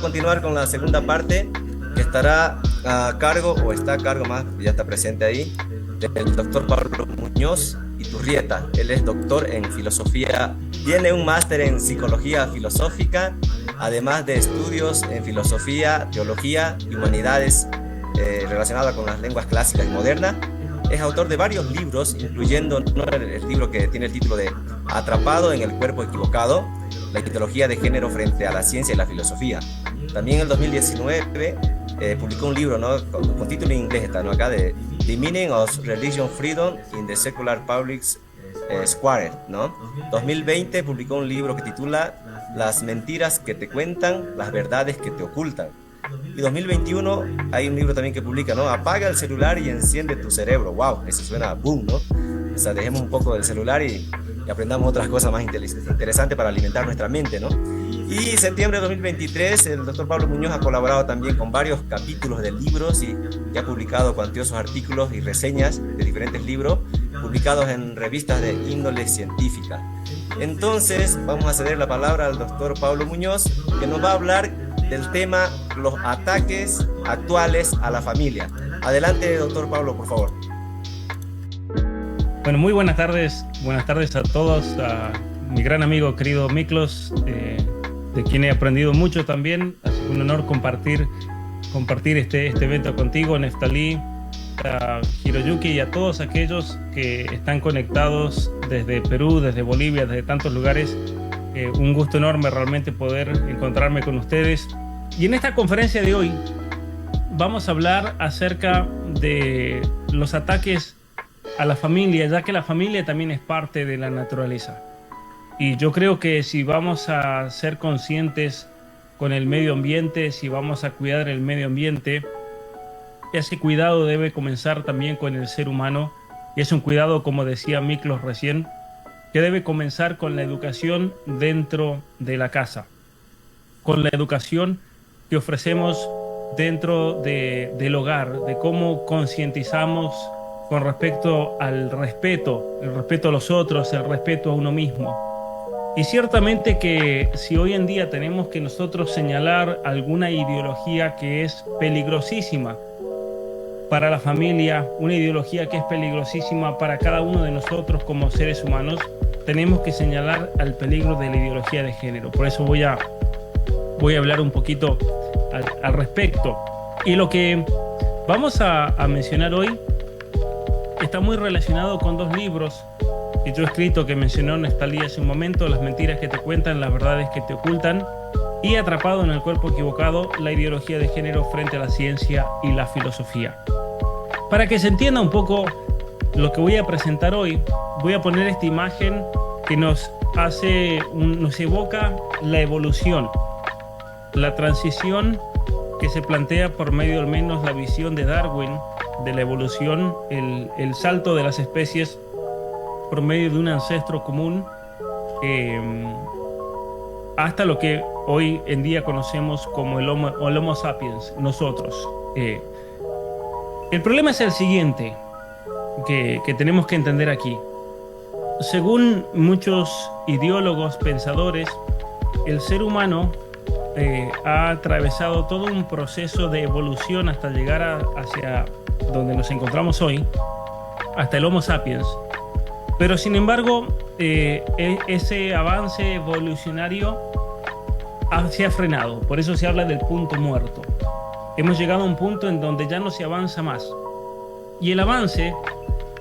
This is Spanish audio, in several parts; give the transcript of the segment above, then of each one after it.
continuar con la segunda parte que estará a cargo, o está a cargo más, ya está presente ahí, del doctor Pablo Muñoz Iturrieta. Él es doctor en filosofía, tiene un máster en psicología filosófica, además de estudios en filosofía, teología y humanidades relacionadas con las lenguas clásicas y modernas. Es autor de varios libros, incluyendo, ¿no?, el libro que tiene el título de Atrapado en el cuerpo equivocado, la ideología de género frente a la ciencia y la filosofía. También en el 2019 publicó un libro, ¿no?, con título en inglés, está, ¿no?, acá, de The Meaning of Religion Freedom in the Secular Public Square, ¿no? 2020 publicó un libro que titula Las mentiras que te cuentan, las verdades que te ocultan. Y 2021 hay un libro también que publica, ¿no? Apaga el celular y enciende tu cerebro. ¡Wow! Eso suena boom, ¿no? O sea, dejemos un poco del celular y aprendamos otras cosas más interesantes para alimentar nuestra mente, ¿no? Y en septiembre de 2023 el doctor Pablo Muñoz ha colaborado también con varios capítulos de libros y ha publicado cuantiosos artículos y reseñas de diferentes libros publicados en revistas de índole científica. Entonces vamos a ceder la palabra al doctor Pablo Muñoz, que nos va a hablar del tema los ataques actuales a la familia. Adelante, doctor Pablo, por favor. Bueno, muy buenas tardes a todos, a mi gran amigo querido Miklos, de quien he aprendido mucho también. Ha sido un honor compartir este evento contigo, Neftalí, a Hiroyuki y a todos aquellos que están conectados desde Perú, desde Bolivia, desde tantos lugares. Un gusto enorme realmente poder encontrarme con ustedes. Y en esta conferencia de hoy vamos a hablar acerca de los ataques a la familia, ya que la familia también es parte de la naturaleza. Y yo creo que si vamos a ser conscientes con el medio ambiente, si vamos a cuidar el medio ambiente, ese cuidado debe comenzar también con el ser humano. Y es un cuidado, como decía Miklos recién, que debe comenzar con la educación dentro de la casa, con la educación que ofrecemos dentro del hogar, de cómo concientizamos con respecto al respeto, el respeto a los otros, el respeto a uno mismo. Y ciertamente que si hoy en día tenemos que nosotros señalar alguna ideología que es peligrosísima para la familia, una ideología que es peligrosísima para cada uno de nosotros como seres humanos, tenemos que señalar al peligro de la ideología de género. Por eso voy a hablar un poquito al respecto. Y lo que vamos a mencionar hoy está muy relacionado con dos libros que yo he escrito, que mencionó Neftalí hace un momento: Las mentiras que te cuentan, las verdades que te ocultan, y Atrapado en el cuerpo equivocado, la ideología de género frente a la ciencia y la filosofía. Para que se entienda un poco lo que voy a presentar hoy, voy a poner esta imagen que nos evoca la evolución, la transición que se plantea por medio al menos la visión de Darwin de la evolución, el salto de las especies por medio de un ancestro común hasta lo que hoy en día conocemos como el Homo sapiens, nosotros. El problema es el siguiente, que tenemos que entender aquí. Según muchos ideólogos, pensadores, el ser humano ha atravesado todo un proceso de evolución hasta llegar hacia donde nos encontramos hoy, hasta el Homo sapiens. Pero sin embargo, ese avance evolucionario se ha frenado. Por eso se habla del punto muerto. Hemos llegado a un punto en donde ya no se avanza más. Y el avance,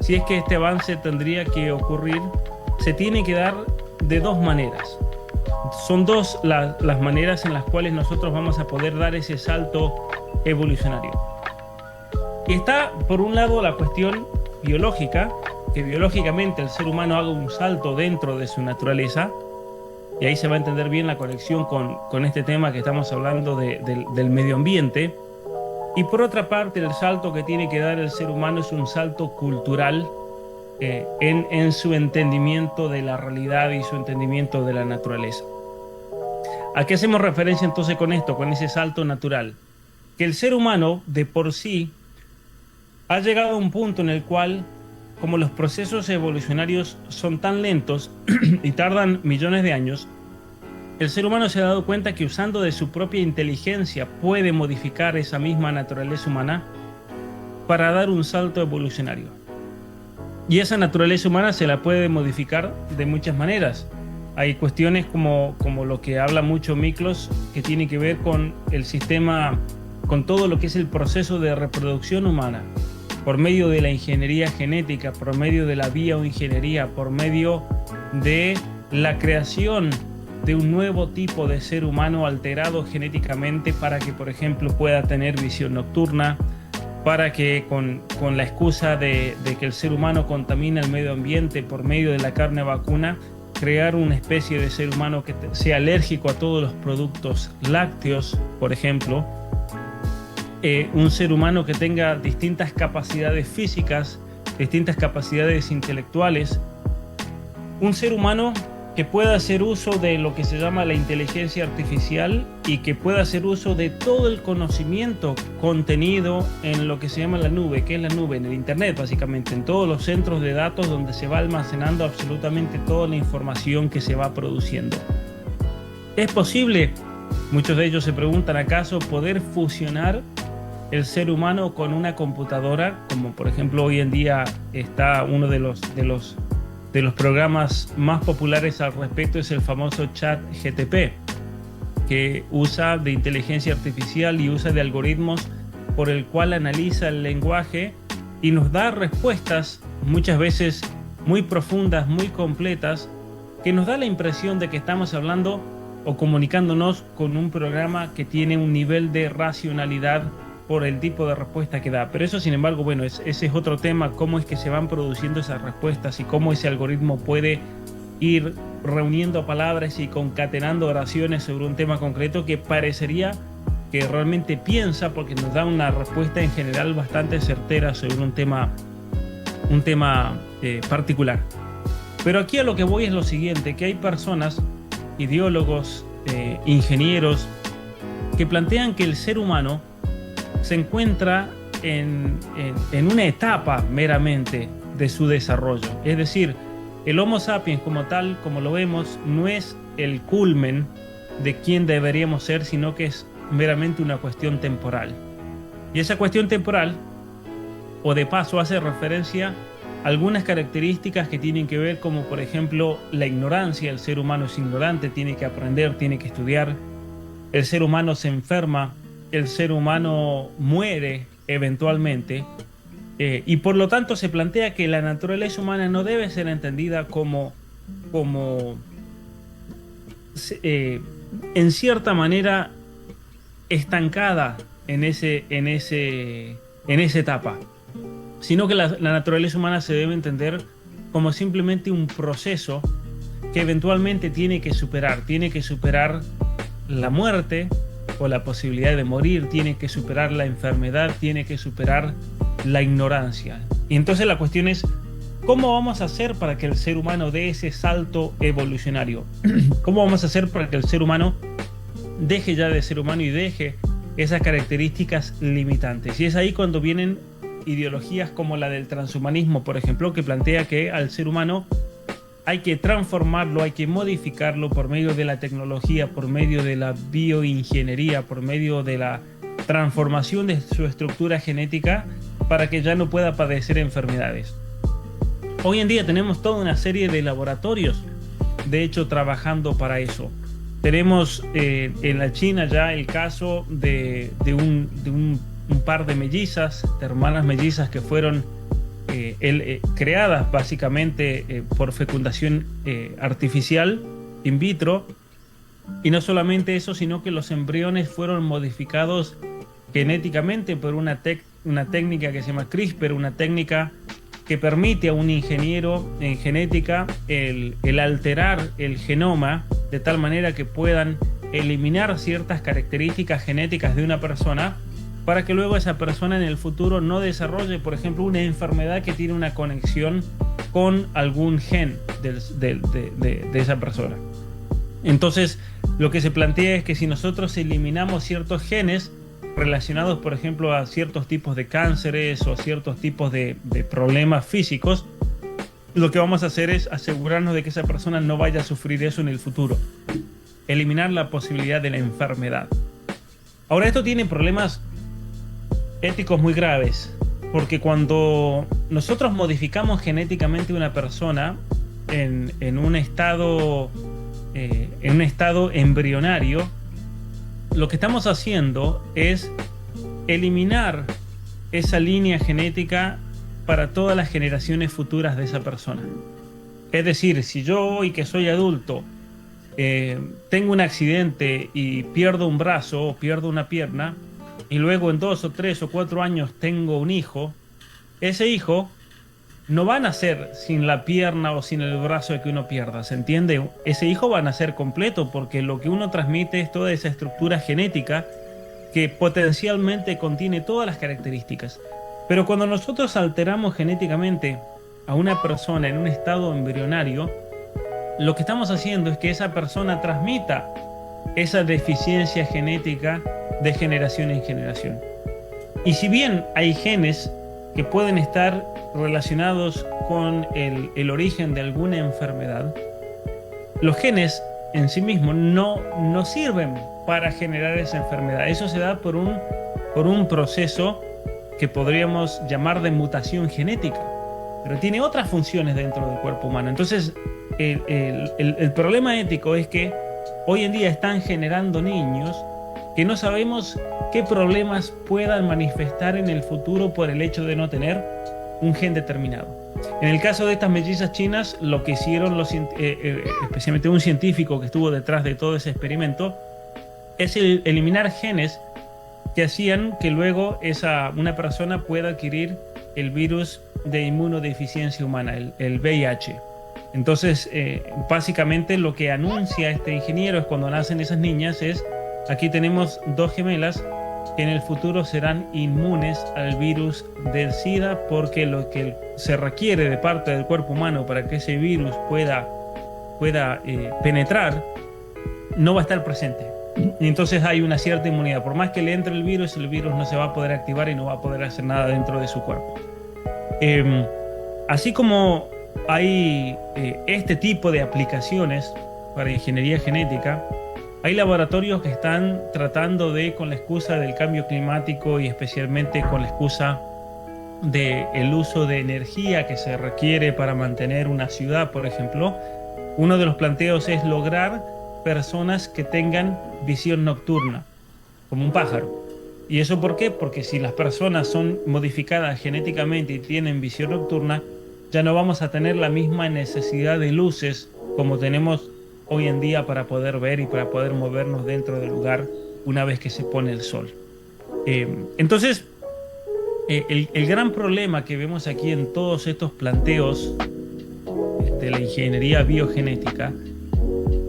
si es que este avance tendría que ocurrir, se tiene que dar de dos maneras. Son dos las maneras en las cuales nosotros vamos a poder dar ese salto evolucionario. Y está, por un lado, la cuestión biológica, que biológicamente el ser humano haga un salto dentro de su naturaleza, y ahí se va a entender bien la conexión con este tema que estamos hablando del medio ambiente. Y por otra parte, el salto que tiene que dar el ser humano es un salto cultural en su entendimiento de la realidad y su entendimiento de la naturaleza. ¿A qué hacemos referencia entonces con esto, con ese salto natural? Que el ser humano de por sí ha llegado a un punto en el cual, como los procesos evolucionarios son tan lentos y tardan millones de años, el ser humano se ha dado cuenta que usando de su propia inteligencia puede modificar esa misma naturaleza humana para dar un salto evolucionario. Y esa naturaleza humana se la puede modificar de muchas maneras. Hay cuestiones como lo que habla mucho Miklos, que tiene que ver con el sistema, con todo lo que es el proceso de reproducción humana, por medio de la ingeniería genética, por medio de la bioingeniería, por medio de la creación de un nuevo tipo de ser humano alterado genéticamente para que, por ejemplo, pueda tener visión nocturna, para que con la excusa de que el ser humano contamina el medio ambiente por medio de la carne vacuna, crear una especie de ser humano que sea alérgico a todos los productos lácteos, por ejemplo, un ser humano que tenga distintas capacidades físicas, distintas capacidades intelectuales, un ser humano que pueda hacer uso de lo que se llama la inteligencia artificial y que pueda hacer uso de todo el conocimiento contenido en lo que se llama la nube. ¿Qué es la nube? En el internet, básicamente, en todos los centros de datos donde se va almacenando absolutamente toda la información que se va produciendo. ¿Es posible? Muchos de ellos se preguntan, ¿acaso poder fusionar el ser humano con una computadora? Como por ejemplo hoy en día está uno de los programas más populares al respecto, es el famoso ChatGPT, que usa de inteligencia artificial y usa de algoritmos por el cual analiza el lenguaje y nos da respuestas muchas veces muy profundas, muy completas, que nos da la impresión de que estamos hablando o comunicándonos con un programa que tiene un nivel de racionalidad por el tipo de respuesta que da. Pero eso, sin embargo, bueno, ese es otro tema, cómo es que se van produciendo esas respuestas y cómo ese algoritmo puede ir reuniendo palabras y concatenando oraciones sobre un tema concreto que parecería que realmente piensa, porque nos da una respuesta en general bastante certera sobre un tema particular. Pero aquí a lo que voy es lo siguiente, que hay personas, ideólogos, ingenieros, que plantean que el ser humano se encuentra en una etapa meramente de su desarrollo. Es decir, el Homo sapiens como tal, como lo vemos, no es el culmen de quién deberíamos ser, sino que es meramente una cuestión temporal. Y esa cuestión temporal, o de paso, hace referencia a algunas características que tienen que ver, como por ejemplo la ignorancia. El ser humano es ignorante, tiene que aprender, tiene que estudiar. El ser humano se enferma, el ser humano muere eventualmente, y por lo tanto se plantea que la naturaleza humana no debe ser entendida como en cierta manera estancada en esa etapa, sino que la naturaleza humana se debe entender como simplemente un proceso que eventualmente tiene que superar la muerte o la posibilidad de morir, tiene que superar la enfermedad, tiene que superar la ignorancia. Y entonces la cuestión es, ¿cómo vamos a hacer para que el ser humano dé ese salto evolucionario? ¿Cómo vamos a hacer para que el ser humano deje ya de ser humano y deje esas características limitantes? Y es ahí cuando vienen ideologías como la del transhumanismo, por ejemplo, que plantea que al ser humano hay que transformarlo, hay que modificarlo por medio de la tecnología, por medio de la bioingeniería, por medio de la transformación de su estructura genética para que ya no pueda padecer enfermedades. Hoy en día tenemos toda una serie de laboratorios, de hecho, trabajando para eso. Tenemos en la China ya el caso de un par de mellizas, de hermanas mellizas que fueron creadas básicamente por fecundación artificial in vitro, y no solamente eso, sino que los embriones fueron modificados genéticamente por una técnica que se llama CRISPR, una técnica que permite a un ingeniero en genética el alterar el genoma de tal manera que puedan eliminar ciertas características genéticas de una persona, para que luego esa persona en el futuro no desarrolle, por ejemplo, una enfermedad que tiene una conexión con algún gen de esa persona. Entonces, lo que se plantea es que si nosotros eliminamos ciertos genes relacionados, por ejemplo, a ciertos tipos de cánceres o a ciertos tipos de problemas físicos, lo que vamos a hacer es asegurarnos de que esa persona no vaya a sufrir eso en el futuro. eliminar la posibilidad de la enfermedad. Ahora, esto tiene problemas éticos muy graves, porque cuando nosotros modificamos genéticamente una persona en un estado embrionario, lo que estamos haciendo es eliminar esa línea genética para todas las generaciones futuras de esa persona. Es decir, si yo hoy que soy adulto tengo un accidente y pierdo un brazo o pierdo una pierna, y luego en 2 o 3 o 4 años tengo un hijo, ese hijo no va a nacer sin la pierna o sin el brazo que uno pierda, ¿se entiende? Ese hijo va a nacer completo, porque lo que uno transmite es toda esa estructura genética que potencialmente contiene todas las características. Pero cuando nosotros alteramos genéticamente a una persona en un estado embrionario, lo que estamos haciendo es que esa persona transmita esa deficiencia genética de generación en generación. Y si bien hay genes que pueden estar relacionados con el origen de alguna enfermedad, los genes en sí mismos no sirven para generar esa enfermedad. Eso se da por un proceso que podríamos llamar de mutación genética, pero tiene otras funciones dentro del cuerpo humano. Entonces, el problema ético es que hoy en día están generando niños que no sabemos qué problemas puedan manifestar en el futuro por el hecho de no tener un gen determinado. En el caso de estas mellizas chinas, lo que hicieron especialmente un científico que estuvo detrás de todo ese experimento, es eliminar genes que hacían que luego una persona pueda adquirir el virus de inmunodeficiencia humana, el VIH. Entonces, básicamente lo que anuncia este ingeniero es cuando nacen esas niñas es: aquí tenemos 2 gemelas que en el futuro serán inmunes al virus del SIDA, porque lo que se requiere de parte del cuerpo humano para que ese virus pueda penetrar no va a estar presente. Y entonces hay una cierta inmunidad. Por más que le entre el virus no se va a poder activar y no va a poder hacer nada dentro de su cuerpo. Así como hay este tipo de aplicaciones para ingeniería genética, hay laboratorios que están tratando de, con la excusa del cambio climático y especialmente con la excusa del uso de energía que se requiere para mantener una ciudad, por ejemplo, uno de los planteos es lograr personas que tengan visión nocturna, como un pájaro. ¿Y eso por qué? Porque si las personas son modificadas genéticamente y tienen visión nocturna, ya no vamos a tener la misma necesidad de luces como tenemos hoy en día para poder ver y para poder movernos dentro del lugar una vez que se pone el sol. Entonces, el gran problema que vemos aquí en todos estos planteos de la ingeniería biogenética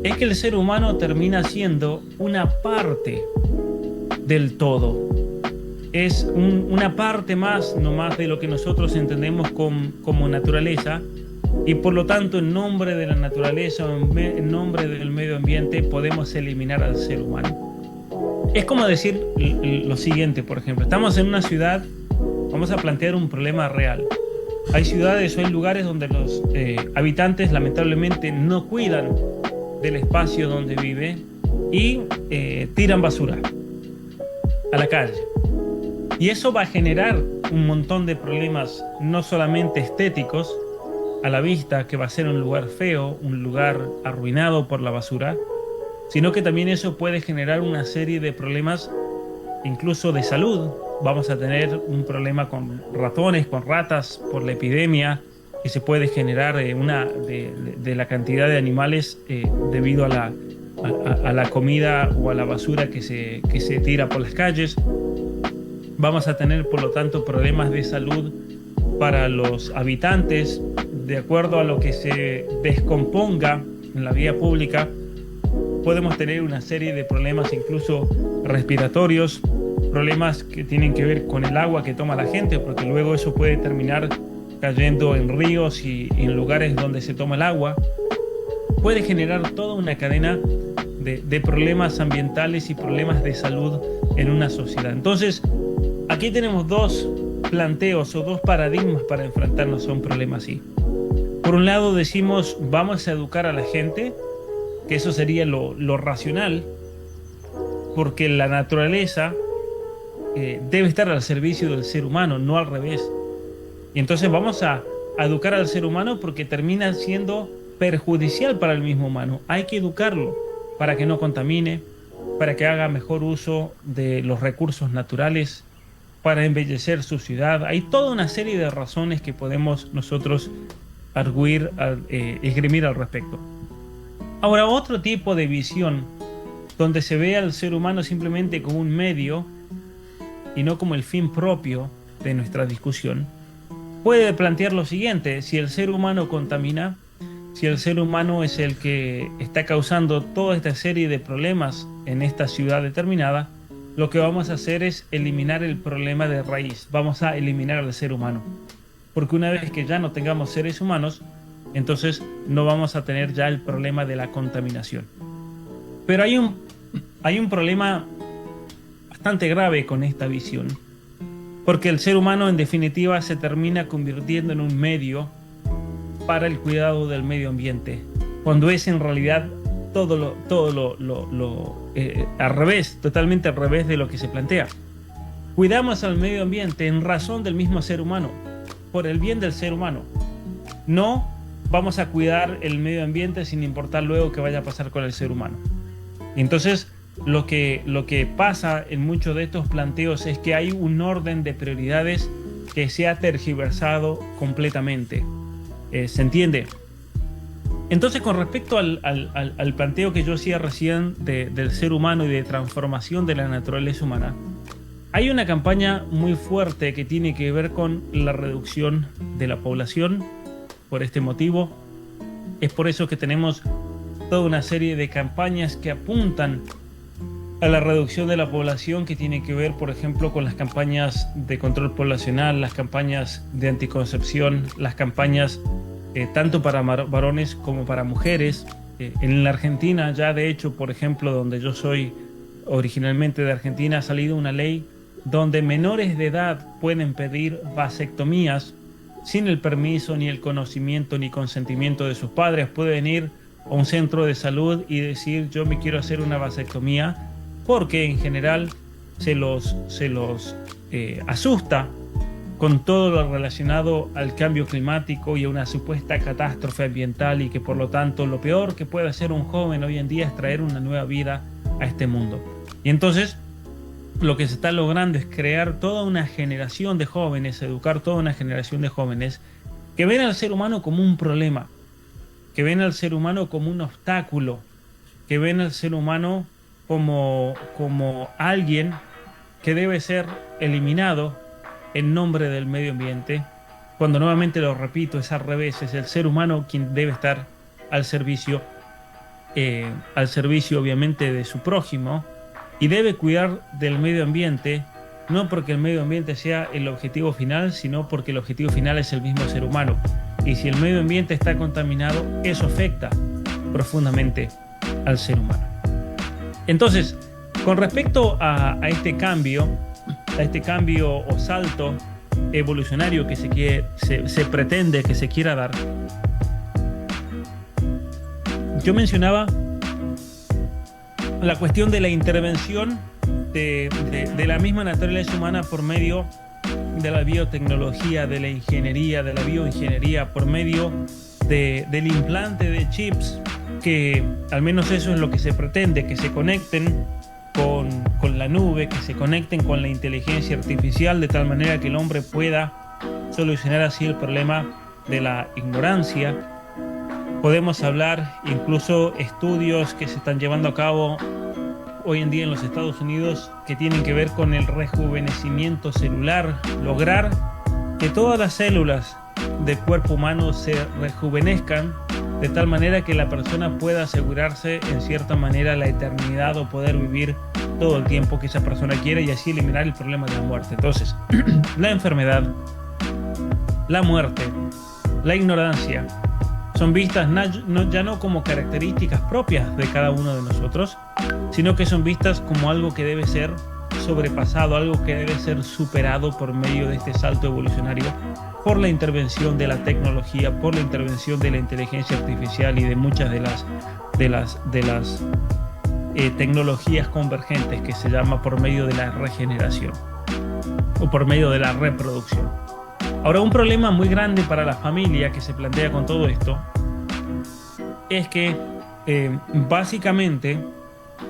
es que el ser humano termina siendo una parte del todo. Es una parte más, no más de lo que nosotros entendemos como naturaleza, y por lo tanto, en nombre de la naturaleza o en nombre del medio ambiente, podemos eliminar al ser humano. Es como decir lo siguiente, por ejemplo: estamos en una ciudad, vamos a plantear un problema real. Hay ciudades o hay lugares donde los habitantes lamentablemente no cuidan del espacio donde viven y tiran basura a la calle. Y eso va a generar un montón de problemas, no solamente estéticos, a la vista, que va a ser un lugar feo, un lugar arruinado por la basura, sino que también eso puede generar una serie de problemas, incluso de salud. Vamos a tener un problema con ratones, con ratas, por la epidemia que se puede generar de la cantidad de animales debido a la comida o a la basura que se tira por las calles. Vamos a tener, por lo tanto, problemas de salud para los habitantes, de acuerdo a lo que se descomponga en la vía pública. Podemos tener una serie de problemas, incluso respiratorios, problemas que tienen que ver con el agua que toma la gente, porque luego eso puede terminar cayendo en ríos y en lugares donde se toma el agua. Puede generar toda una cadena de problemas ambientales y problemas de salud en una sociedad. Entonces, aquí tenemos 2 planteos o 2 paradigmas para enfrentarnos a un problema así. Por un lado decimos, vamos a educar a la gente que eso sería lo racional, porque la naturaleza debe estar al servicio del ser humano, no al revés. Y entonces vamos a educar al ser humano porque termina siendo perjudicial para el mismo humano. Hay que educarlo para que no contamine, para que haga mejor uso de los recursos naturales, para embellecer su ciudad. Hay toda una serie de razones que podemos nosotros arguir, esgrimir al respecto. Ahora, otro tipo de visión donde se ve al ser humano simplemente como un medio y no como el fin propio de nuestra discusión, puede plantear lo siguiente: si el ser humano contamina, si el ser humano es el que está causando toda esta serie de problemas en esta ciudad determinada, lo que vamos a hacer es eliminar el problema de raíz. Vamos a eliminar al ser humano, porque una vez que ya no tengamos seres humanos, entonces no vamos a tener ya el problema de la contaminación. Pero hay un problema bastante grave con esta visión, porque el ser humano en definitiva se termina convirtiendo en un medio para el cuidado del medio ambiente, cuando es en realidad al revés, totalmente al revés de lo que se plantea. Cuidamos al medio ambiente en razón del mismo ser humano, por el bien del ser humano. No vamos a cuidar el medio ambiente sin importar luego qué vaya a pasar con el ser humano. Entonces, lo que pasa en muchos de estos planteos es que hay un orden de prioridades que se ha tergiversado completamente. ¿Se entiende? Entonces, con respecto al planteo que yo hacía recién del ser humano y de transformación de la naturaleza humana, hay una campaña muy fuerte que tiene que ver con la reducción de la población. Por este motivo, es por eso que tenemos toda una serie de campañas que apuntan a la reducción de la población, que tiene que ver, por ejemplo, con las campañas de control poblacional, las campañas de anticoncepción, las campañas tanto para varones como para mujeres. En la Argentina, ya de hecho, por ejemplo, donde yo soy originalmente de Argentina, ha salido una ley donde menores de edad pueden pedir vasectomías sin el permiso, ni el conocimiento, ni consentimiento de sus padres. Pueden ir a un centro de salud y decir: yo me quiero hacer una vasectomía, porque en general se los asusta con todo lo relacionado al cambio climático y a una supuesta catástrofe ambiental, y que por lo tanto lo peor que puede hacer un joven hoy en día es traer una nueva vida a este mundo. Y entonces lo que se está logrando es crear toda una generación de jóvenes, educar toda una generación de jóvenes que ven al ser humano como un problema, que ven al ser humano como un obstáculo, que ven al ser humano como alguien que debe ser eliminado en nombre del medio ambiente, cuando nuevamente lo repito, es al revés. Es el ser humano quien debe estar al servicio obviamente de su prójimo, y debe cuidar del medio ambiente, no porque el medio ambiente sea el objetivo final, sino porque el objetivo final es el mismo ser humano. Y si el medio ambiente está contaminado, eso afecta profundamente al ser humano. Entonces, con respecto a este cambio o salto evolucionario que se pretende que se quiera dar, yo mencionaba la cuestión de la intervención de la misma naturaleza humana por medio de la biotecnología, de la ingeniería, de la bioingeniería, por medio del implante de chips, que al menos eso es lo que se pretende, que se conecten con la nube, que se conecten con la inteligencia artificial, de tal manera que el hombre pueda solucionar así el problema de la ignorancia. Podemos hablar incluso estudios que se están llevando a cabo hoy en día en los Estados Unidos que tienen que ver con el rejuvenecimiento celular, lograr que todas las células del cuerpo humano se rejuvenezcan de tal manera que la persona pueda asegurarse en cierta manera la eternidad, o poder vivir todo el tiempo que esa persona quiera, y así eliminar el problema de la muerte. Entonces, la enfermedad, la muerte, la ignorancia son vistas ya no como características propias de cada uno de nosotros, sino que son vistas como algo que debe ser sobrepasado, algo que debe ser superado por medio de este salto evolucionario, por la intervención de la tecnología, por la intervención de la inteligencia artificial y de muchas de las tecnologías convergentes, que se llama por medio de la regeneración o por medio de la reproducción. Ahora, un problema muy grande para la familia que se plantea con todo esto es que básicamente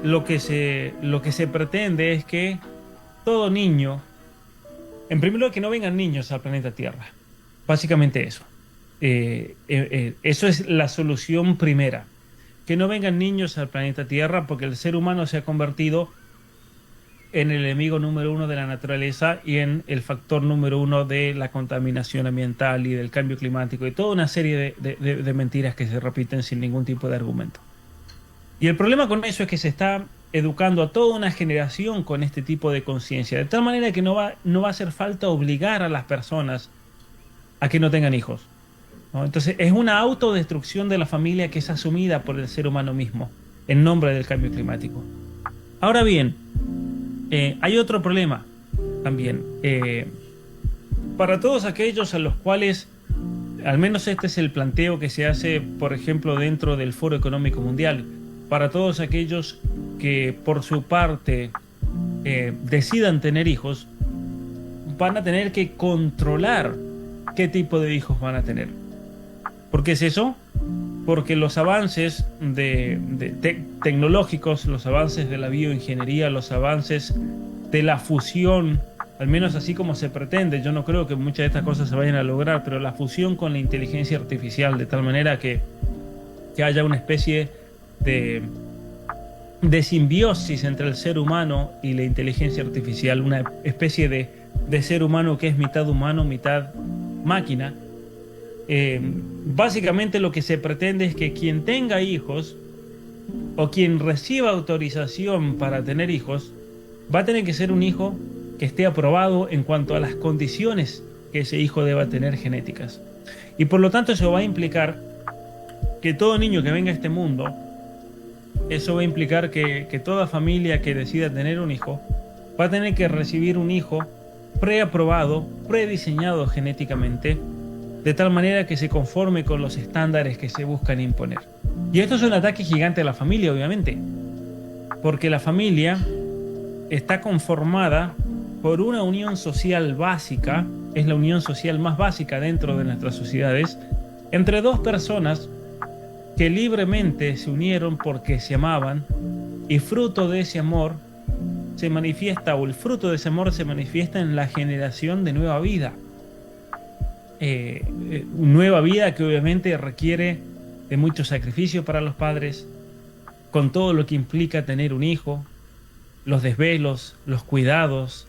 lo que se pretende es que todo niño, en primer lugar, que no vengan niños al planeta Tierra. Básicamente eso. Eso es la solución primera. Que no vengan niños al planeta Tierra, porque el ser humano se ha convertido en el enemigo número uno de la naturaleza y en el factor número uno de la contaminación ambiental y del cambio climático y toda una serie de mentiras que se repiten sin ningún tipo de argumento. Y el problema con eso es que se está educando a toda una generación con este tipo de conciencia, de tal manera que no va a hacer falta obligar a las personas a que no tengan hijos, ¿no? Entonces es una autodestrucción de la familia que es asumida por el ser humano mismo en nombre del cambio climático. Ahora bien, hay otro problema también. Para todos aquellos a los cuales, al menos este es el planteo que se hace, por ejemplo, dentro del Foro Económico Mundial, para todos aquellos que por su parte decidan tener hijos, van a tener que controlar qué tipo de hijos van a tener. ¿Por qué es eso? Porque los avances tecnológicos, los avances de la bioingeniería, los avances de la fusión, al menos así como se pretende, yo no creo que muchas de estas cosas se vayan a lograr, pero la fusión con la inteligencia artificial, de tal manera que haya una especie de simbiosis entre el ser humano y la inteligencia artificial, una especie de ser humano que es mitad humano, mitad máquina. Básicamente lo que se pretende es que quien tenga hijos o quien reciba autorización para tener hijos va a tener que ser un hijo que esté aprobado en cuanto a las condiciones que ese hijo deba tener genéticas. Y por lo tanto eso va a implicar que todo niño que venga a este mundo, eso va a implicar que toda familia que decida tener un hijo va a tener que recibir un hijo preaprobado, prediseñado genéticamente, de tal manera que se conforme con los estándares que se buscan imponer. Y esto es un ataque gigante a la familia, obviamente, porque la familia está conformada por una unión social básica, es la unión social más básica dentro de nuestras sociedades, entre dos personas que libremente se unieron porque se amaban, y fruto de ese amor se manifiesta, o el fruto de ese amor se manifiesta en la generación de nueva vida. Nueva vida que obviamente requiere de mucho sacrificio para los padres, con todo lo que implica tener un hijo, los desvelos, los cuidados,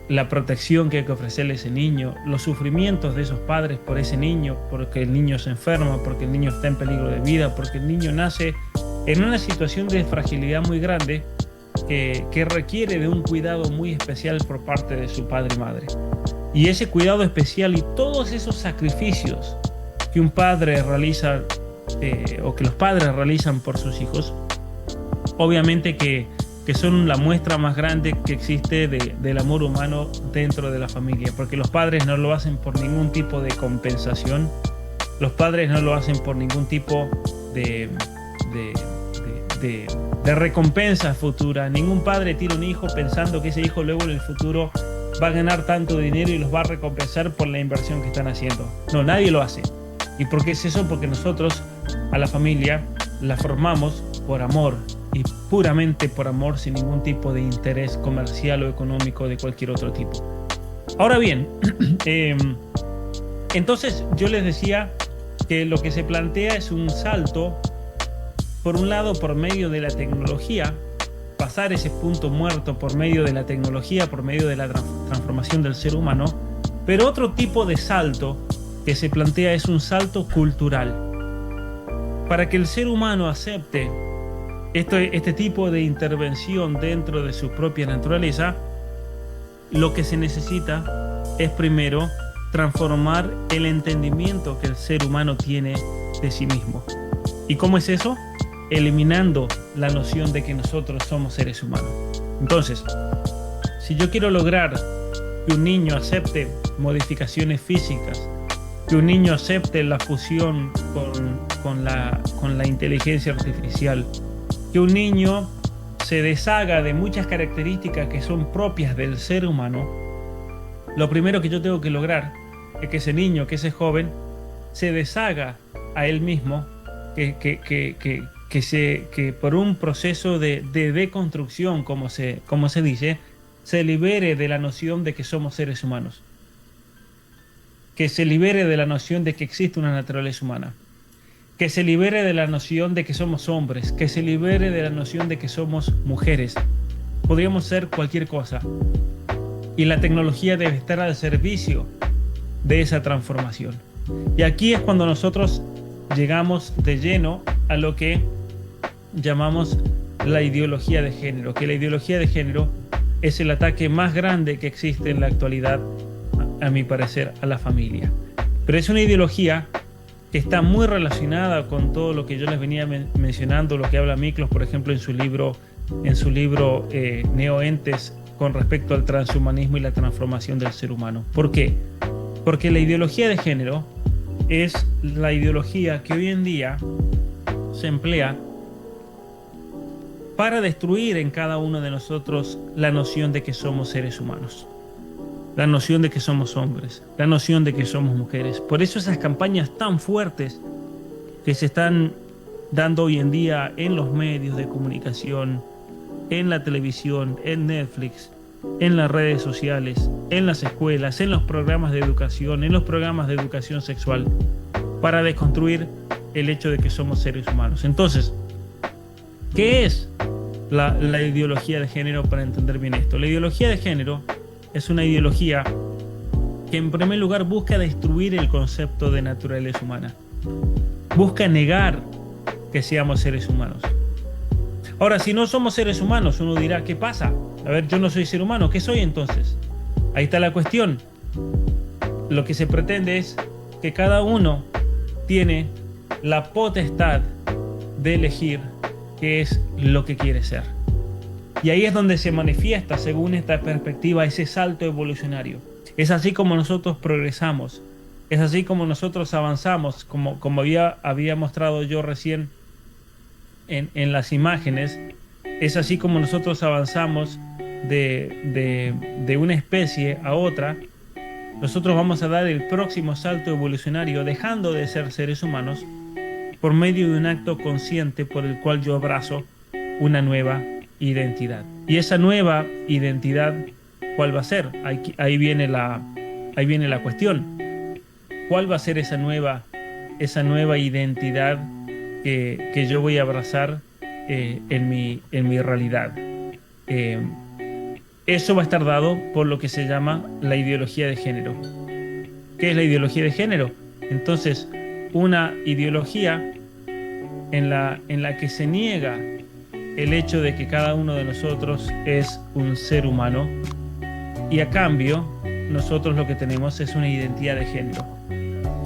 la protección que hay que ofrecerle a ese niño, los sufrimientos de esos padres por ese niño, porque el niño se enferma, porque el niño está en peligro de vida, porque el niño nace en una situación de fragilidad muy grande que requiere de un cuidado muy especial por parte de su padre y madre. Y ese cuidado especial y todos esos sacrificios que un padre realiza o que los padres realizan por sus hijos, obviamente que son la muestra más grande que existe del amor humano dentro de la familia, porque los padres no lo hacen por ningún tipo de compensación, los padres no lo hacen por ningún tipo de recompensa futura. Ningún padre tiene un hijo pensando que ese hijo luego en el futuro va a ganar tanto dinero y los va a recompensar por la inversión que están haciendo. No, nadie lo hace. ¿Y por qué es eso? Porque nosotros a la familia la formamos por amor, y puramente por amor, sin ningún tipo de interés comercial o económico de cualquier otro tipo. Ahora bien, entonces yo les decía que lo que se plantea es un salto, por un lado por medio de la tecnología, pasar ese punto muerto por medio de la tecnología, por medio de la transformación del ser humano, pero otro tipo de salto que se plantea es un salto cultural. Para que el ser humano acepte este tipo de intervención dentro de su propia naturaleza, lo que se necesita es primero transformar el entendimiento que el ser humano tiene de sí mismo. ¿Y cómo es eso? Eliminando la noción de que nosotros somos seres humanos. Entonces, si yo quiero lograr que un niño acepte modificaciones físicas, que un niño acepte la fusión con la inteligencia artificial, que un niño se deshaga de muchas características que son propias del ser humano, lo primero que yo tengo que lograr es que ese niño, que ese joven, se deshaga a él mismo, que por un proceso de deconstrucción, como se dice, se libere de la noción de que somos seres humanos, que se libere de la noción de que existe una naturaleza humana, que se libere de la noción de que somos hombres, que se libere de la noción de que somos mujeres. Podríamos ser cualquier cosa, y la tecnología debe estar al servicio de esa transformación. Y aquí es cuando nosotros llegamos de lleno a lo que llamamos la ideología de género, que la ideología de género es el ataque más grande que existe en la actualidad, a mi parecer, a la familia. Pero es una ideología que está muy relacionada con todo lo que yo les venía mencionando, lo que habla Miklos, por ejemplo, en su libro Neoentes, con respecto al transhumanismo y la transformación del ser humano. ¿Por qué? Porque la ideología de género es la ideología que hoy en día se emplea para destruir en cada uno de nosotros la noción de que somos seres humanos, la noción de que somos hombres, la noción de que somos mujeres. Por eso esas campañas tan fuertes que se están dando hoy en día en los medios de comunicación, en la televisión, en Netflix, en las redes sociales, en las escuelas, en los programas de educación, en los programas de educación sexual, para desconstruir el hecho de que somos seres humanos. Entonces, ¿qué es la ideología de género para entender bien esto? La ideología de género es una ideología que en primer lugar busca destruir el concepto de naturaleza humana. Busca negar que seamos seres humanos. Ahora, si no somos seres humanos, uno dirá, ¿qué pasa? A ver, yo no soy ser humano, ¿qué soy entonces? Ahí está la cuestión. Lo que se pretende es que cada uno tiene la potestad de elegir qué es lo que quiere ser. Y ahí es donde se manifiesta, según esta perspectiva, ese salto evolucionario. Es así como nosotros progresamos, es así como nosotros avanzamos, como había mostrado yo recién en las imágenes. Es así como nosotros avanzamos de una especie a otra. Nosotros vamos a dar el próximo salto evolucionario, dejando de ser seres humanos, por medio de un acto consciente por el cual yo abrazo una nueva identidad. Y esa nueva identidad, ¿cuál va a ser? Ahí viene la cuestión. ¿Cuál va a ser esa nueva identidad que yo voy a abrazar en mi realidad? Eso va a estar dado por lo que se llama la ideología de género. ¿Qué es la ideología de género? Entonces, una ideología en la que se niega el hecho de que cada uno de nosotros es un ser humano, y a cambio nosotros lo que tenemos es una identidad de género.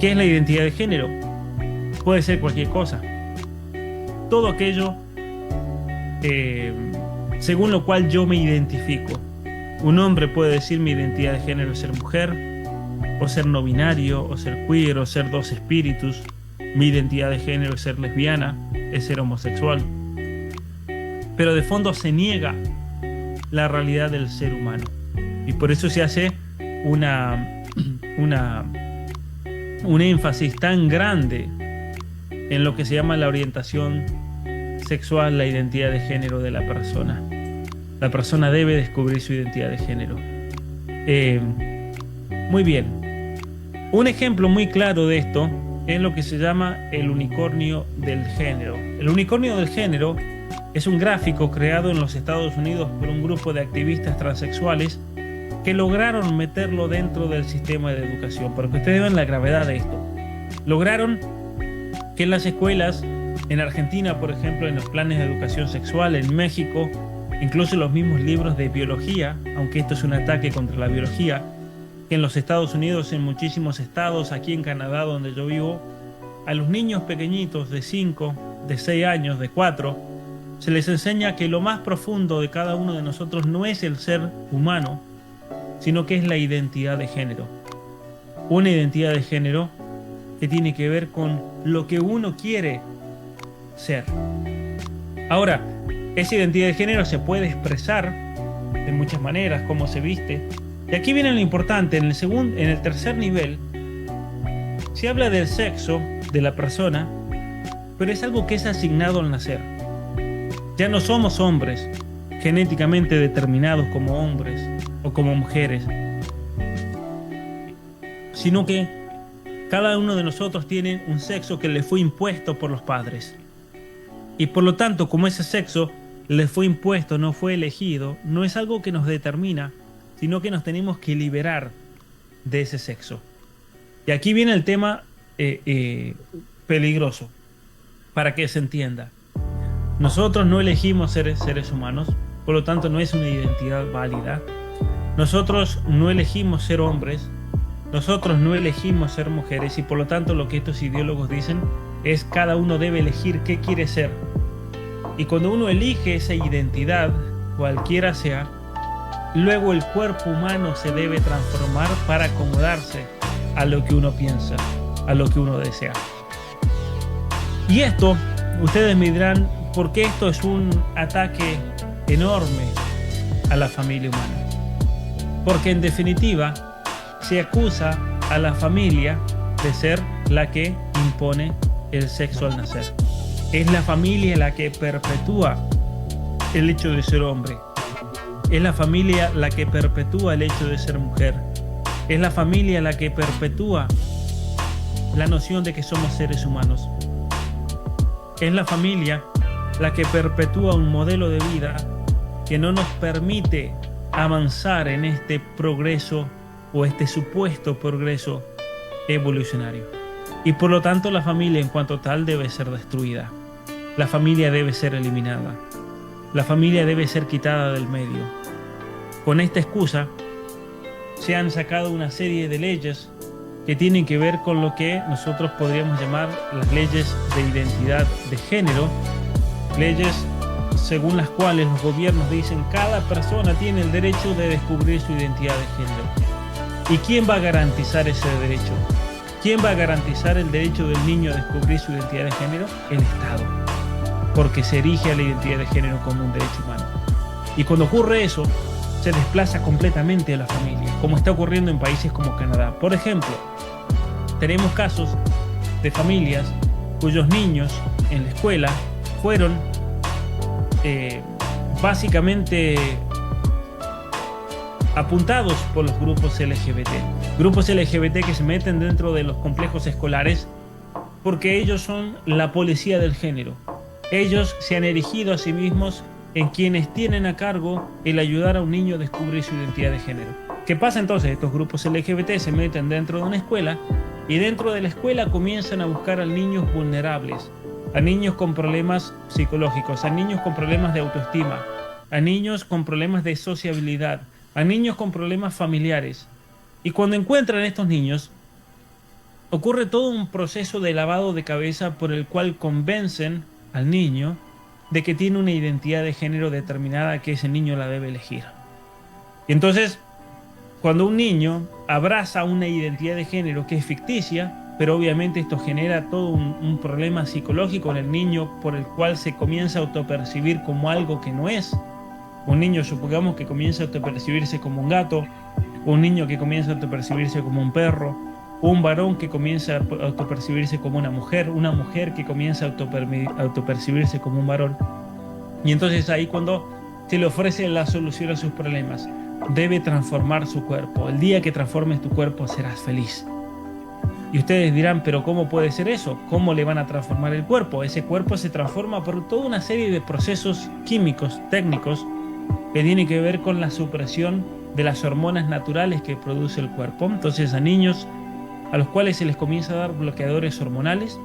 ¿Qué es la identidad de género? Puede ser cualquier cosa. Todo aquello según lo cual yo me identifico. Un hombre puede decir mi identidad de género es ser mujer, o ser no binario, o ser queer, o ser dos espíritus. Mi identidad de género es ser lesbiana, es ser homosexual. Pero de fondo se niega la realidad del ser humano. Y por eso se hace un énfasis tan grande en lo que se llama la orientación sexual, la identidad de género de la persona. La persona debe descubrir su identidad de género. Muy bien. Un ejemplo muy claro de esto es lo que se llama el unicornio del género. El unicornio del género es un gráfico creado en los Estados Unidos por un grupo de activistas transexuales que lograron meterlo dentro del sistema de educación. Para que ustedes vean la gravedad de esto. Lograron que en las escuelas, en Argentina, por ejemplo, en los planes de educación sexual, en México, incluso en los mismos libros de biología, aunque esto es un ataque contra la biología, que en los Estados Unidos, en muchísimos estados, aquí en Canadá, donde yo vivo, a los niños pequeñitos de 5, de 6 años, de 4, se les enseña que lo más profundo de cada uno de nosotros no es el ser humano, sino que es la identidad de género. Una identidad de género que tiene que ver con lo que uno quiere ser. Ahora, esa identidad de género se puede expresar de muchas maneras, cómo se viste. Y aquí viene lo importante, en el tercer nivel, se habla del sexo de la persona, pero es algo que es asignado al nacer. Ya no somos hombres genéticamente determinados como hombres o como mujeres, sino que cada uno de nosotros tiene un sexo que le fue impuesto por los padres. Y por lo tanto, como ese sexo le fue impuesto, no fue elegido, no es algo que nos determina, sino que nos tenemos que liberar de ese sexo. Y aquí viene el tema peligroso, para que se entienda. Nosotros no elegimos ser seres humanos, por lo tanto no es una identidad válida. Nosotros no elegimos ser hombres, nosotros no elegimos ser mujeres, y por lo tanto lo que estos ideólogos dicen es cada uno debe elegir qué quiere ser. Y cuando uno elige esa identidad, cualquiera sea, luego el cuerpo humano se debe transformar para acomodarse a lo que uno piensa, a lo que uno desea. Y esto, ustedes me dirán, ¿por qué esto es un ataque enorme a la familia humana? Porque en definitiva se acusa a la familia de ser la que impone el sexo al nacer. Es la familia la que perpetúa el hecho de ser hombre. Es la familia la que perpetúa el hecho de ser mujer. Es la familia la que perpetúa la noción de que somos seres humanos. Es la familia la que perpetúa un modelo de vida que no nos permite avanzar en este progreso o este supuesto progreso evolucionario. Y por lo tanto la familia en cuanto tal debe ser destruida. La familia debe ser eliminada. La familia debe ser quitada del medio. Con esta excusa se han sacado una serie de leyes que tienen que ver con lo que nosotros podríamos llamar las leyes de identidad de género, leyes según las cuales los gobiernos dicen cada persona tiene el derecho de descubrir su identidad de género. ¿Y quién va a garantizar ese derecho? ¿Quién va a garantizar el derecho del niño a descubrir su identidad de género? El Estado, porque se erige a la identidad de género como un derecho humano. Y cuando ocurre eso, se desplaza completamente a la familia, como está ocurriendo en países como Canadá. Por ejemplo, tenemos casos de familias cuyos niños en la escuela fueron básicamente apuntados por los grupos LGBT. Grupos LGBT que se meten dentro de los complejos escolares porque ellos son la policía del género. Ellos se han erigido a sí mismos en quienes tienen a cargo el ayudar a un niño a descubrir su identidad de género. ¿Qué pasa entonces? Estos grupos LGBT se meten dentro de una escuela y dentro de la escuela comienzan a buscar a niños vulnerables, a niños con problemas psicológicos, a niños con problemas de autoestima, a niños con problemas de sociabilidad, a niños con problemas familiares. Y cuando encuentran a estos niños, ocurre todo un proceso de lavado de cabeza por el cual convencen al niño de que tiene una identidad de género determinada, que ese niño la debe elegir. Y entonces, cuando un niño abraza una identidad de género que es ficticia, pero obviamente esto genera todo un problema psicológico en el niño por el cual se comienza a autopercibir como algo que no es. Un niño, supongamos, que comienza a autopercibirse como un gato, un niño que comienza a autopercibirse como un perro, un varón que comienza a autopercibirse como una mujer que comienza a autopercibirse como un varón. Y entonces ahí cuando se le ofrece la solución a sus problemas, debe transformar su cuerpo. El día que transformes tu cuerpo serás feliz. Y ustedes dirán, pero ¿cómo puede ser eso? ¿Cómo le van a transformar el cuerpo? Ese cuerpo se transforma por toda una serie de procesos químicos, técnicos, que tienen que ver con la supresión de las hormonas naturales que produce el cuerpo. Entonces a niños a los cuales se les comienza a dar bloqueadores hormonales,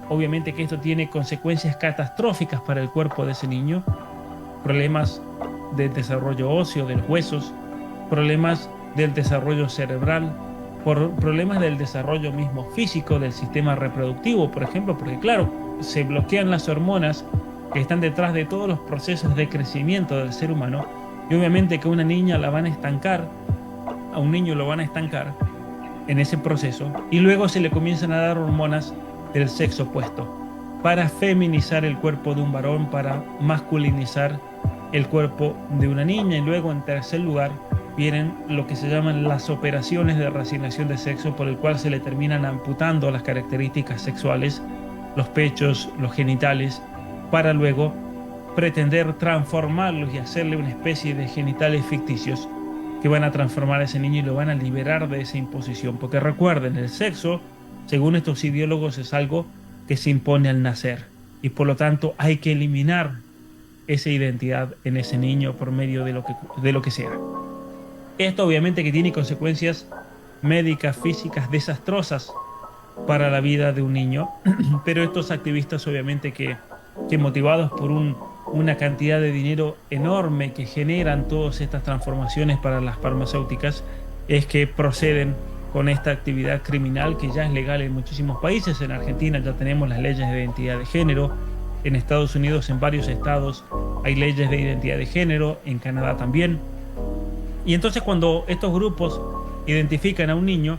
obviamente que esto tiene consecuencias catastróficas para el cuerpo de ese niño, problemas del desarrollo óseo de los huesos, problemas del desarrollo cerebral, por problemas del desarrollo mismo físico del sistema reproductivo, por ejemplo, porque claro, se bloquean las hormonas que están detrás de todos los procesos de crecimiento del ser humano, y obviamente que una niña la van a estancar, a un niño lo van a estancar en ese proceso, y luego se le comienzan a dar hormonas del sexo opuesto para feminizar el cuerpo de un varón, para masculinizar el cuerpo de una niña. Y luego, en tercer lugar, vienen lo que se llaman las operaciones de reasignación de sexo, por el cual se le terminan amputando las características sexuales, los pechos, los genitales, para luego pretender transformarlos y hacerle una especie de genitales ficticios que van a transformar a ese niño y lo van a liberar de esa imposición. Porque recuerden, el sexo, según estos ideólogos, es algo que se impone al nacer, y por lo tanto hay que eliminar esa identidad en ese niño por medio de lo que sea. Esto obviamente que tiene consecuencias médicas, físicas desastrosas para la vida de un niño, pero estos activistas obviamente que motivados por una cantidad de dinero enorme que generan todas estas transformaciones para las farmacéuticas, es que proceden con esta actividad criminal que ya es legal en muchísimos países. En Argentina ya tenemos las leyes de identidad de género, en Estados Unidos en varios estados hay leyes de identidad de género, en Canadá también. Y entonces cuando estos grupos identifican a un niño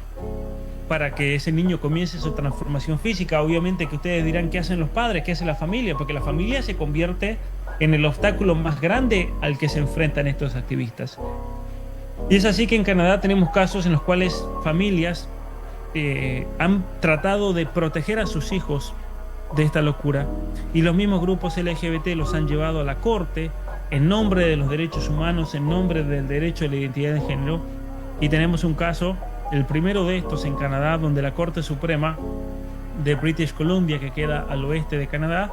para que ese niño comience su transformación física, obviamente que ustedes dirán, ¿qué hacen los padres? ¿Qué hace la familia? Porque la familia se convierte en el obstáculo más grande al que se enfrentan estos activistas. Y es así que en Canadá tenemos casos en los cuales familias han tratado de proteger a sus hijos de esta locura, y los mismos grupos LGBT los han llevado a la corte en nombre de los derechos humanos, en nombre del derecho a la identidad de género. Y tenemos un caso, el primero de estos en Canadá, donde la Corte Suprema de British Columbia, que queda al oeste de Canadá,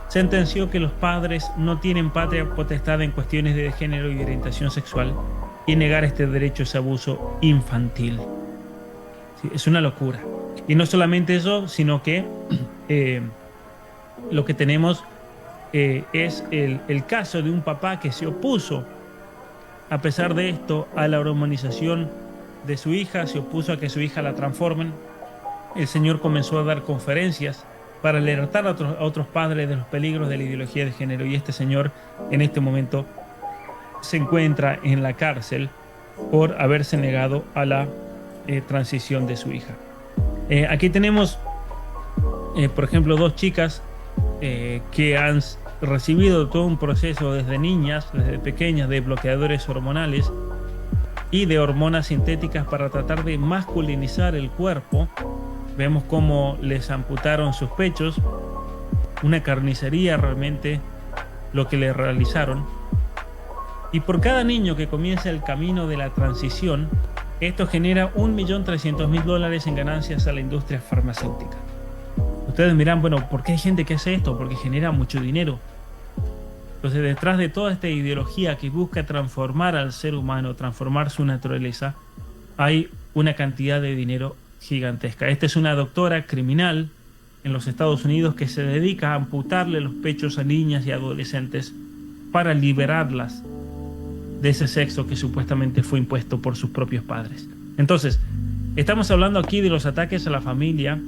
sentenció que los padres no tienen patria potestad en cuestiones de género y orientación sexual, y negar este derecho es abuso infantil. Sí, es una locura. Y no solamente eso, sino que lo que tenemos es el caso de un papá que se opuso, a pesar de esto, a la hormonización de su hija, se opuso a que su hija la transformen. El señor comenzó a dar conferencias para alertar a otros padres de los peligros de la ideología de género, y este señor en este momento se encuentra en la cárcel por haberse negado a la transición de su hija. Aquí tenemos, por ejemplo, dos chicas que han recibido todo un proceso desde niñas, desde pequeñas, de bloqueadores hormonales y de hormonas sintéticas para tratar de masculinizar el cuerpo. Vemos cómo les amputaron sus pechos, una carnicería realmente lo que le realizaron. Y por cada niño que comienza el camino de la transición, esto genera $1.300.000 en ganancias a la industria farmacéutica. Ustedes dirán, bueno, ¿por qué hay gente que hace esto? Porque genera mucho dinero. Entonces, detrás de toda esta ideología que busca transformar al ser humano, transformar su naturaleza, hay una cantidad de dinero gigantesca. Esta es una doctora criminal en los Estados Unidos que se dedica a amputarle los pechos a niñas y adolescentes para liberarlas de ese sexo que supuestamente fue impuesto por sus propios padres. Entonces, estamos hablando aquí de los ataques a la familia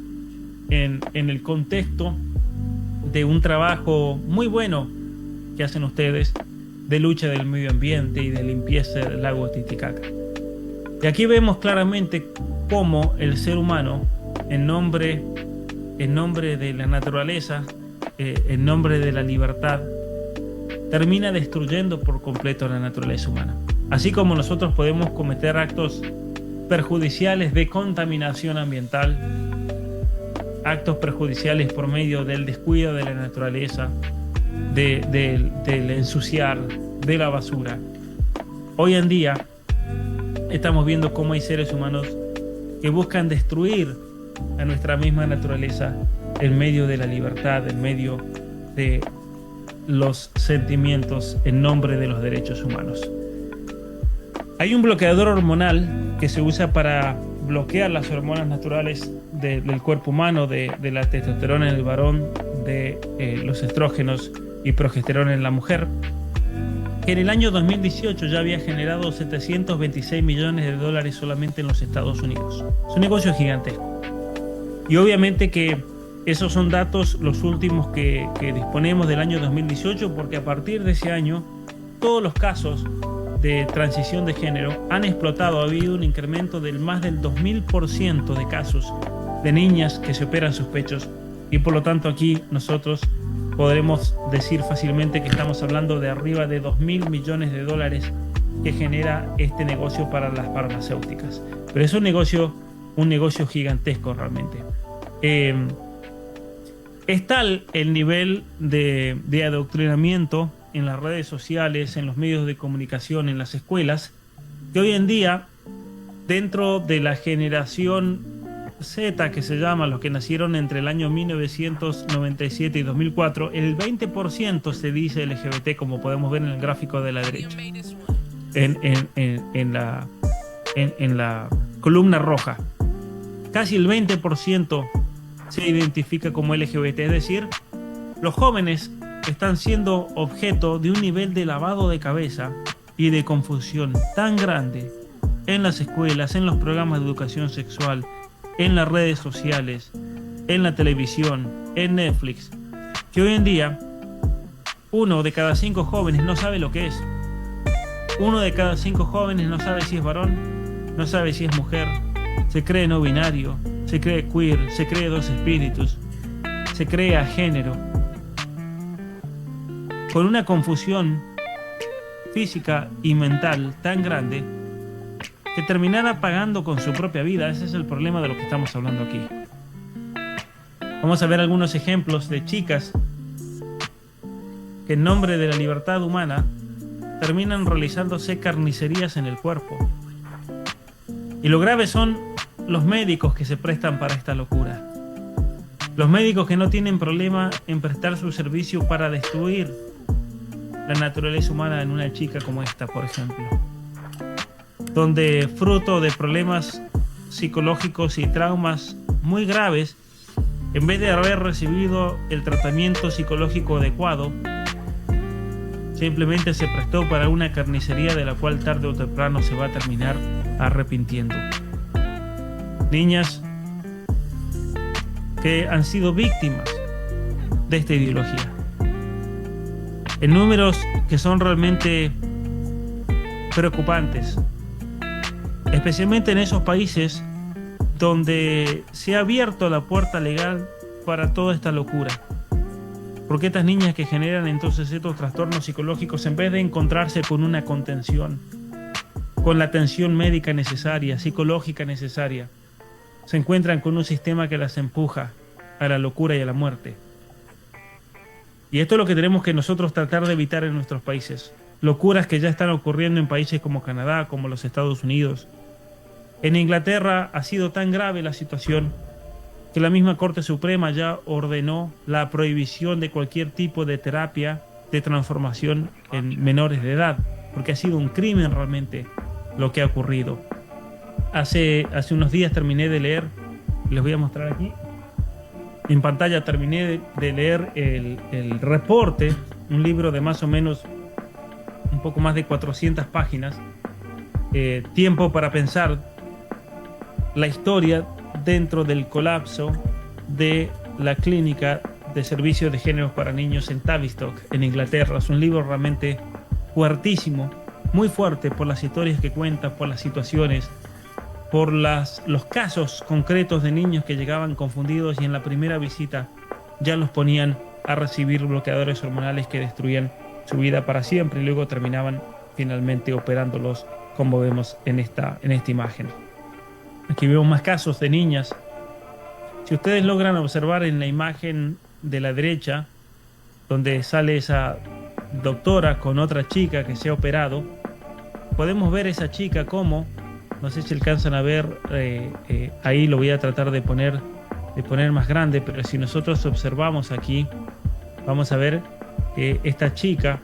en el contexto de un trabajo muy bueno que hacen ustedes de lucha del medio ambiente y de limpieza del lago Titicaca. Y aquí vemos claramente cómo el ser humano, en nombre de la naturaleza, en nombre de la libertad, termina destruyendo por completo la naturaleza humana. Así como nosotros podemos cometer actos perjudiciales de contaminación ambiental, actos perjudiciales por medio del descuido de la naturaleza, del ensuciar, de la basura. Hoy en día estamos viendo cómo hay seres humanos que buscan destruir a nuestra misma naturaleza en medio de la libertad, en medio de los sentimientos, en nombre de los derechos humanos. Hay un bloqueador hormonal que se usa para bloquear las hormonas naturales del cuerpo humano, de la testosterona en el varón, de los estrógenos y progesterona en la mujer, que en el año 2018 ya había generado $726 millones solamente en los Estados Unidos. Es un negocio gigantesco. Y obviamente que Esos son datos los últimos que disponemos del año 2018, porque a partir de ese año todos los casos de transición de género han explotado. Ha habido un incremento del más del 2000% de casos de niñas que se operan sus pechos, y por lo tanto aquí nosotros podremos decir fácilmente que estamos hablando de arriba de 2.000 millones de dólares que genera este negocio para las farmacéuticas. Pero es un negocio gigantesco realmente. Es tal el nivel de adoctrinamiento en las redes sociales, en los medios de comunicación, en las escuelas, que hoy en día, dentro de la generación Z, que se llama, los que nacieron entre el año 1997 y 2004, el 20% se dice LGBT, como podemos ver en el gráfico de la derecha, en la columna roja. Casi el 20% se identifica como LGBT, es decir, los jóvenes están siendo objeto de un nivel de lavado de cabeza y de confusión tan grande en las escuelas, en los programas de educación sexual, en las redes sociales, en la televisión, en Netflix, que hoy en día 1 de cada 5 jóvenes no sabe lo que es. 1 de cada 5 jóvenes no sabe si es varón, no sabe si es mujer, se cree no binario, se cree queer, se cree dos espíritus, se cree a género, con una confusión física y mental tan grande que terminará pagando con su propia vida. Ese es el problema de lo que estamos hablando aquí. Vamos a ver algunos ejemplos de chicas que en nombre de la libertad humana terminan realizándose carnicerías en el cuerpo. Y lo grave son los médicos que se prestan para esta locura. Los médicos que no tienen problema en prestar su servicio para destruir la naturaleza humana en una chica como esta, por ejemplo, donde fruto de problemas psicológicos y traumas muy graves, en vez de haber recibido el tratamiento psicológico adecuado, simplemente se prestó para una carnicería de la cual tarde o temprano se va a terminar arrepintiendo. Niñas que han sido víctimas de esta ideología, en números que son realmente preocupantes, especialmente en esos países donde se ha abierto la puerta legal para toda esta locura. Porque estas niñas que generan entonces estos trastornos psicológicos, en vez de encontrarse con una contención, con la atención médica necesaria, psicológica necesaria, se encuentran con un sistema que las empuja a la locura y a la muerte. Y esto es lo que tenemos que nosotros tratar de evitar en nuestros países. Locuras que ya están ocurriendo en países como Canadá, como los Estados Unidos. En Inglaterra ha sido tan grave la situación que la misma Corte Suprema ya ordenó la prohibición de cualquier tipo de terapia de transformación en menores de edad, porque ha sido un crimen realmente lo que ha ocurrido. Hace unos días terminé de leer, les voy a mostrar aquí en pantalla, terminé de leer el reporte, un libro de más o menos un poco más de 400 páginas, Tiempo para pensar, la historia dentro del colapso de la clínica de servicios de géneros para niños en Tavistock, en Inglaterra. Es un libro realmente fuertísimo, muy fuerte por las historias que cuenta, por las situaciones, por los casos concretos de niños que llegaban confundidos y en la primera visita ya los ponían a recibir bloqueadores hormonales que destruían su vida para siempre y luego terminaban finalmente operándolos, como vemos en esta imagen. Aquí vemos más casos de niñas. Si ustedes logran observar en la imagen de la derecha, donde sale esa doctora con otra chica que se ha operado, podemos ver esa chica como, no sé si alcanzan a ver, ahí lo voy a tratar de poner más grande, pero si nosotros observamos aquí, vamos a ver que esta chica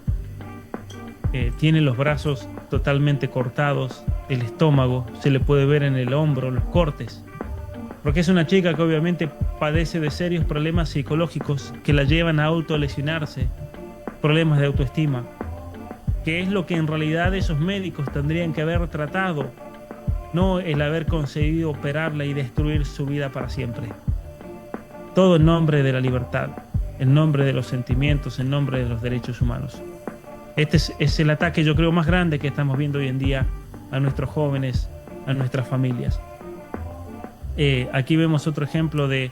tiene los brazos totalmente cortados, el estómago, se le puede ver en el hombro los cortes, porque es una chica que obviamente padece de serios problemas psicológicos que la llevan a autolesionarse, problemas de autoestima, que es lo que en realidad esos médicos tendrían que haber tratado, no el haber conseguido operarla y destruir su vida para siempre. todo en nombre de la libertad, en nombre de los sentimientos, en nombre de los derechos humanos. Este es el ataque, yo creo, más grande que estamos viendo hoy en día a nuestros jóvenes, a nuestras familias. Aquí vemos otro ejemplo de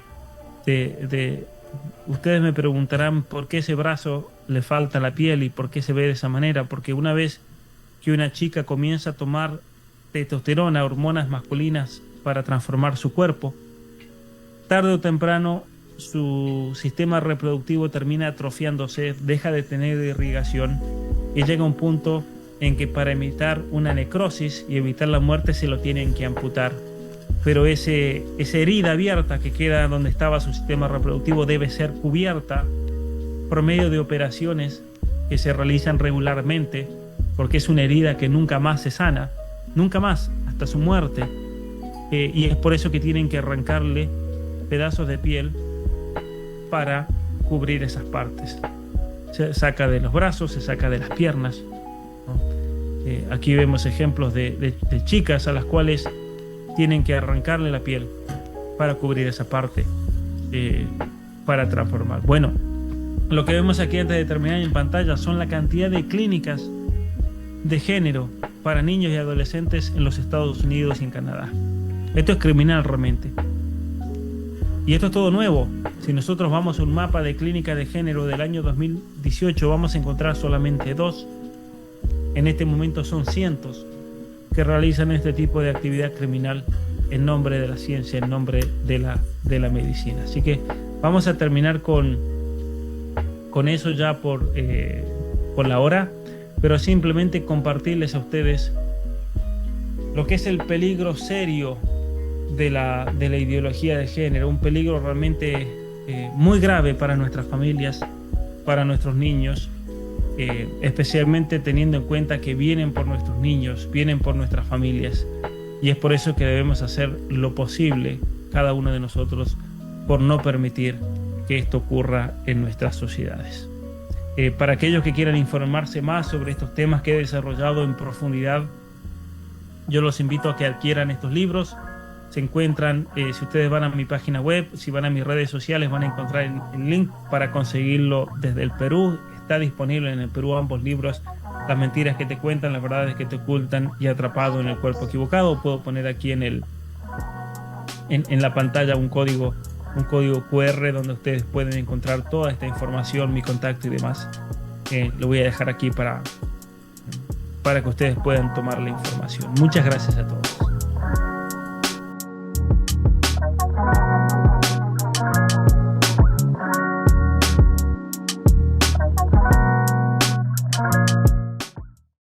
ustedes me preguntarán por qué ese brazo le falta la piel y por qué se ve de esa manera, porque una vez que una chica comienza a tomar testosterona, hormonas masculinas para transformar su cuerpo, tarde o temprano su sistema reproductivo termina atrofiándose, deja de tener irrigación y llega a un punto en que para evitar una necrosis y evitar la muerte se lo tienen que amputar. Pero esa herida abierta que queda donde estaba su sistema reproductivo debe ser cubierta por medio de operaciones que se realizan regularmente, porque es una herida que nunca más se sana, nunca más, hasta su muerte. Y es por eso que tienen que arrancarle pedazos de piel para cubrir esas partes. Se saca de los brazos, se saca de las piernas, ¿no? Aquí vemos ejemplos de chicas a las cuales tienen que arrancarle la piel para cubrir esa parte, para transformar. Bueno, lo que vemos aquí antes de terminar en pantalla son la cantidad de clínicas de género para niños y adolescentes en los Estados Unidos y en Canadá. Esto es criminal realmente. Y esto es todo nuevo. Si nosotros vamos a un mapa de clínicas de género del año 2018, vamos a encontrar solamente 2. En este momento son cientos que realizan este tipo de actividad criminal en nombre de la ciencia, en nombre de la medicina. Así que vamos a terminar con eso ya por la hora, pero simplemente compartirles a ustedes lo que es el peligro serio de la ideología de género, un peligro realmente muy grave para nuestras familias, para nuestros niños, especialmente teniendo en cuenta que vienen por nuestros niños, vienen por nuestras familias, y es por eso que debemos hacer lo posible, cada uno de nosotros, por no permitir que esto ocurra en nuestras sociedades. Para aquellos que quieran informarse más sobre estos temas que he desarrollado en profundidad, yo los invito a que adquieran estos libros. Se encuentran, si ustedes van a mi página web, si van a mis redes sociales, van a encontrar el link para conseguirlo desde el Perú. Está disponible en el Perú ambos libros, Las mentiras que te cuentan, las verdades que te ocultan y Atrapado en el cuerpo equivocado. Puedo poner aquí en la pantalla un código QR donde ustedes pueden encontrar toda esta información, mi contacto y demás. Lo voy a dejar aquí para que ustedes puedan tomar la información. Muchas gracias a todos.